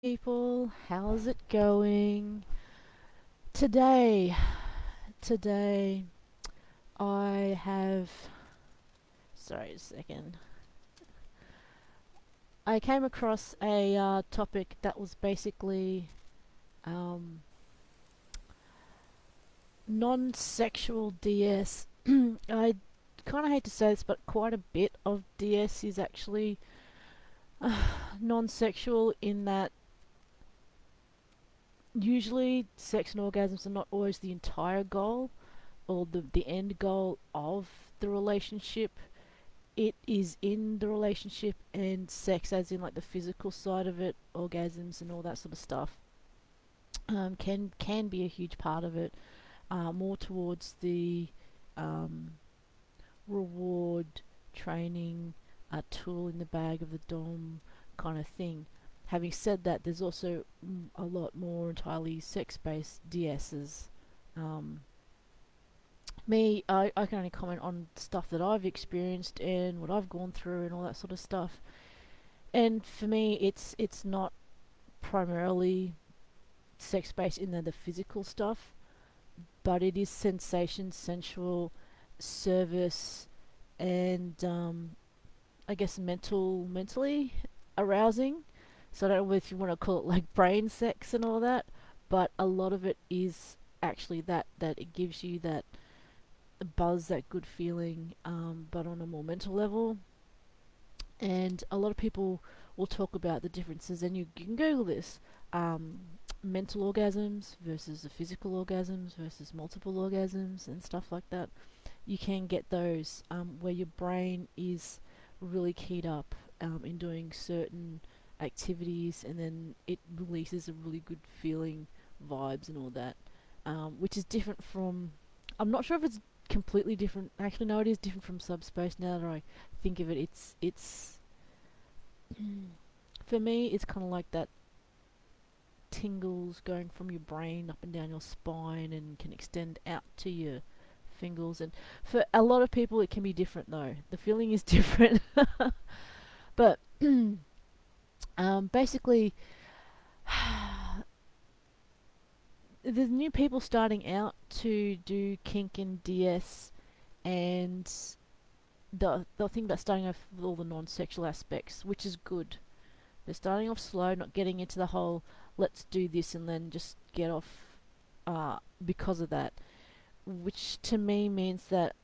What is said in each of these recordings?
People, how's it going? Today, today I have. Sorry, a second. I came across a topic that was basically um, non-sexual DS. I kind of hate to say this, but quite a bit of DS is actually non-sexual in that usually sex and orgasms are not always the entire goal or the end goal of the relationship. It is in the relationship, and sex as in like the physical side of it, orgasms and all that sort of stuff, can be a huge part of it, more towards the um, reward training, a tool in the bag of the dom kind of thing. Having said that, there's also a lot more entirely sex-based DSs. um, I can only comment on stuff that I've experienced and what I've gone through and all that sort of stuff. And for me, it's not primarily sex based in the physical stuff, but it is sensation, sensual, service, and I guess mentally arousing. So I don't know if you want to call it like brain sex and all that, but a lot of it is actually that it gives you that buzz, that good feeling, but on a more mental level. And a lot of people will talk about the differences, and you can Google this. Mental orgasms versus the physical orgasms versus multiple orgasms and stuff like that. You can get those where your brain is really keyed up in doing certain activities, and then it releases a really good feeling, vibes, and all that, which is different from. I'm not sure if it's completely different. Actually, no, it is different from subspace. Now that I think of it, it's for me, it's kind of like that tingles going from your brain up and down your spine and can extend out to your fingers. And for a lot of people, it can be different though. The feeling is different, but basically, there's new people starting out to do kink and DS, and the thing about starting off with all the non-sexual aspects, which is good. They're starting off slow, not getting into the whole let's do this and then just get off because of that, which to me means that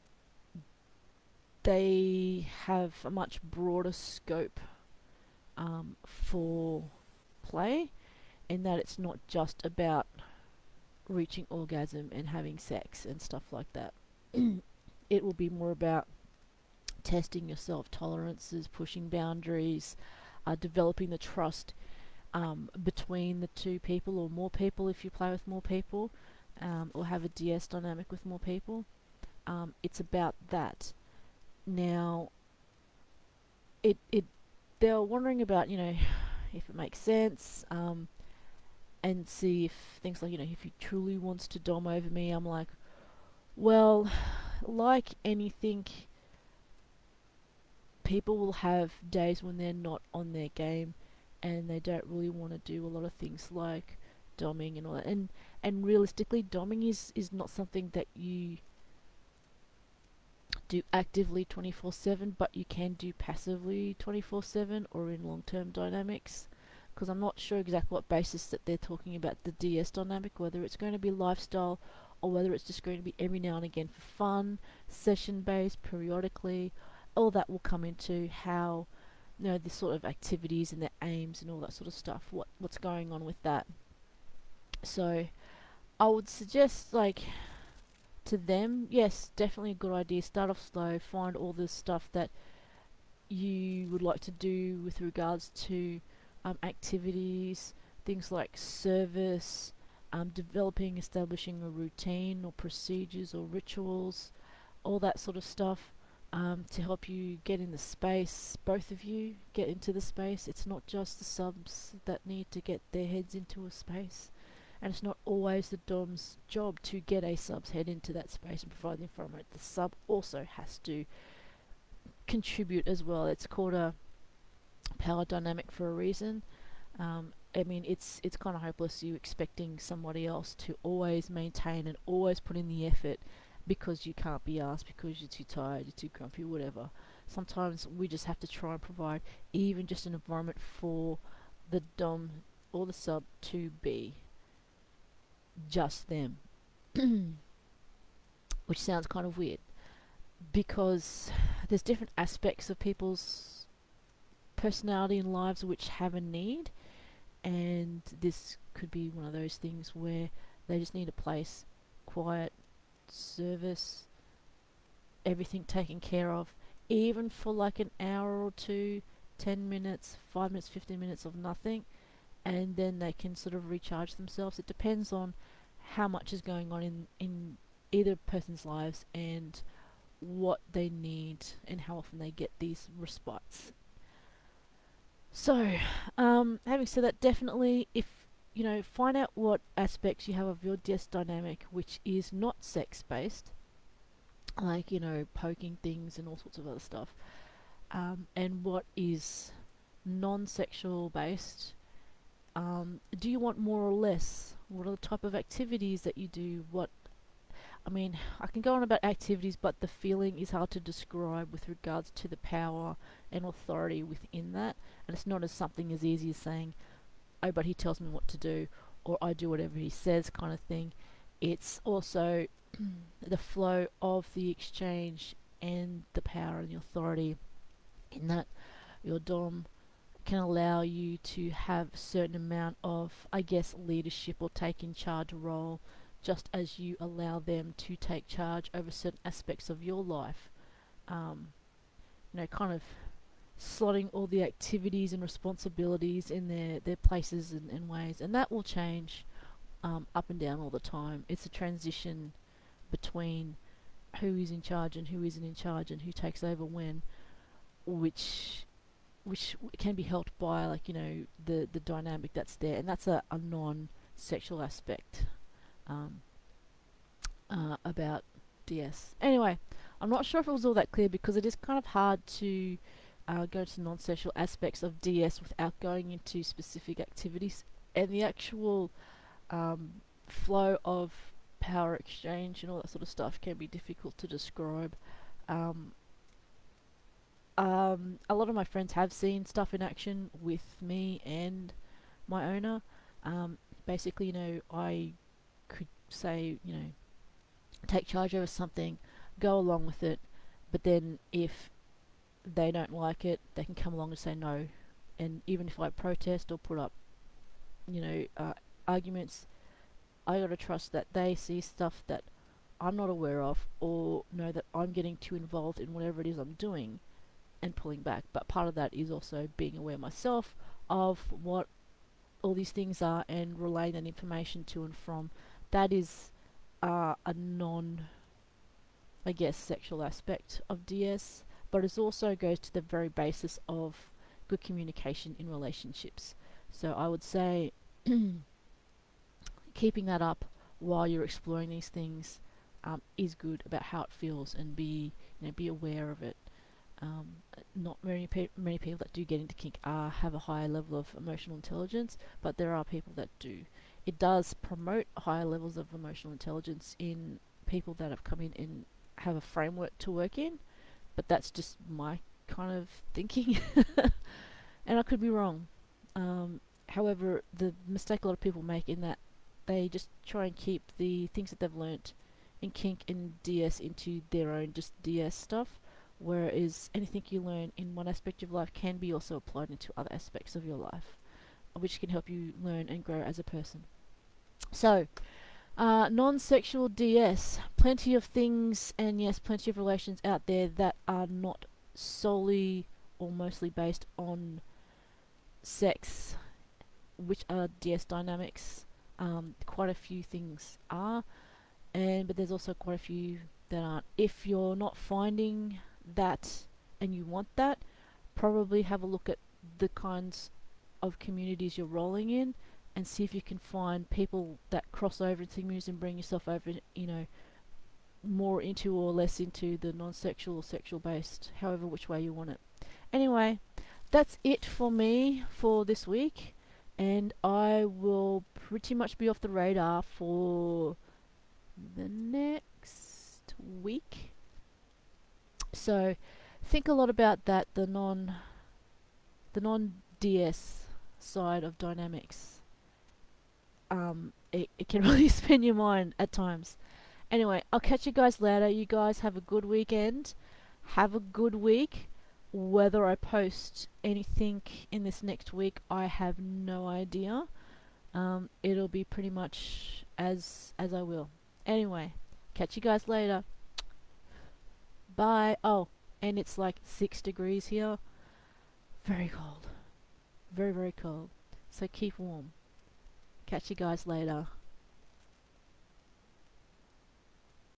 they have a much broader scope for play, in that it's not just about reaching orgasm and having sex and stuff like that. It will be more about testing your self tolerances, pushing boundaries, developing the trust between the two people or more people if you play with more people, or have a DS dynamic with more people. It's about that. Now, it they're wondering about, if it makes sense, and see if things like, if he truly wants to dom over me. I'm like, well, like anything, people will have days when they're not on their game and they don't really want to do a lot of things like doming and all that. And realistically, doming is not something that you do actively 24/7, but you can do passively 24/7 or in long-term dynamics. Because I'm not sure exactly what basis that they're talking about the DS dynamic, whether it's going to be lifestyle or whether it's just going to be every now and again for fun, session based, periodically. All that will come into how, the sort of activities and their aims and all that sort of stuff. What's going on with that? So I would suggest, like, to them, yes, definitely a good idea. Start off slow, find all the stuff that you would like to do with regards to activities, things like service, developing, establishing a routine or procedures or rituals, all that sort of stuff, to help you get in the space. Both of you get into the space. It's not just the subs that need to get their heads into a space. And it's not always the dom's job to get a sub's head into that space and provide the environment. The sub also has to contribute as well. It's called a power dynamic for a reason. I mean, it's kind of hopeless you expecting somebody else to always maintain and always put in the effort because you can't be asked, because you're too tired, you're too grumpy, whatever. Sometimes we just have to try and provide even just an environment for the dom or the sub to be just them, which sounds kind of weird because there's different aspects of people's personality and lives which have a need, and this could be one of those things where they just need a place, quiet, service, everything taken care of, even for like an hour or two, 10 minutes, 5 minutes, 15 minutes of nothing, and then they can sort of recharge themselves. It depends on how much is going on in either person's lives and what they need and how often they get these respites. So, having said that, definitely, if you know, find out what aspects you have of your DS dynamic which is not sex based, like, you know, poking things and all sorts of other stuff, and what is non sexual based. Do you want more or less? What are the type of activities that you do? I mean, I can go on about activities, but the feeling is hard to describe with regards to the power and authority within that. And it's not as something as easy as saying, oh, but he tells me what to do, or I do whatever he says kind of thing. It's also the flow of the exchange and the power and the authority in that your Dom can allow you to have a certain amount of, I guess, leadership or take in charge role, just as you allow them to take charge over certain aspects of your life. You know, kind of slotting all the activities and responsibilities in their places and ways, and that will change up and down all the time. It's a transition between who is in charge and who isn't in charge and who takes over when, which can be helped by, like, you know, the dynamic that's there, and that's a non-sexual aspect about DS. Anyway, I'm not sure if it was all that clear because it is kind of hard to go into non-sexual aspects of DS without going into specific activities, and the actual flow of power exchange and all that sort of stuff can be difficult to describe. A lot of my friends have seen stuff in action with me and my owner. Basically, you know, I could say, you know, take charge over something, go along with it, but then if they don't like it, they can come along and say no. And even if I protest or put up, you know, arguments, I gotta trust that they see stuff that I'm not aware of, or know that I'm getting too involved in whatever it is I'm doing and pulling back. But part of that is also being aware myself of what all these things are and relaying that information to and from. That is a non, I guess, sexual aspect of DS, but it also goes to the very basis of good communication in relationships. So I would say keeping that up while you're exploring these things is good about how it feels, and be aware of it. Not many people that do get into kink have a higher level of emotional intelligence, but there are people that do. It does promote higher levels of emotional intelligence in people that have come in and have a framework to work in, but that's just my kind of thinking, and I could be wrong. However, the mistake a lot of people make in that they just try and keep the things that they've learnt in kink and DS into their own just DS stuff, whereas anything you learn in one aspect of life can be also applied into other aspects of your life, which can help you learn and grow as a person. So, non-sexual DS, plenty of things, and yes, plenty of relations out there that are not solely or mostly based on sex, which are DS dynamics. Quite a few things are, but there's also quite a few that aren't. If you're not finding that and you want that, probably have a look at the kinds of communities you're rolling in and see if you can find people that cross over into communities and bring yourself over, you know, more into or less into the non-sexual or sexual based, however which way you want it. Anyway, that's it for me for this week. and I will pretty much be off the radar for the next week. So think a lot about that, the non DS side of dynamics. It can really spin your mind at times. Anyway, I'll catch you guys later. You guys have a good weekend. Have a good week. Whether I post anything in this next week, I have no idea. It'll be pretty much as I will. Anyway, catch you guys later. Bye. Oh, and it's like 6 degrees here. Very cold. Very, very cold. So keep warm. Catch you guys later.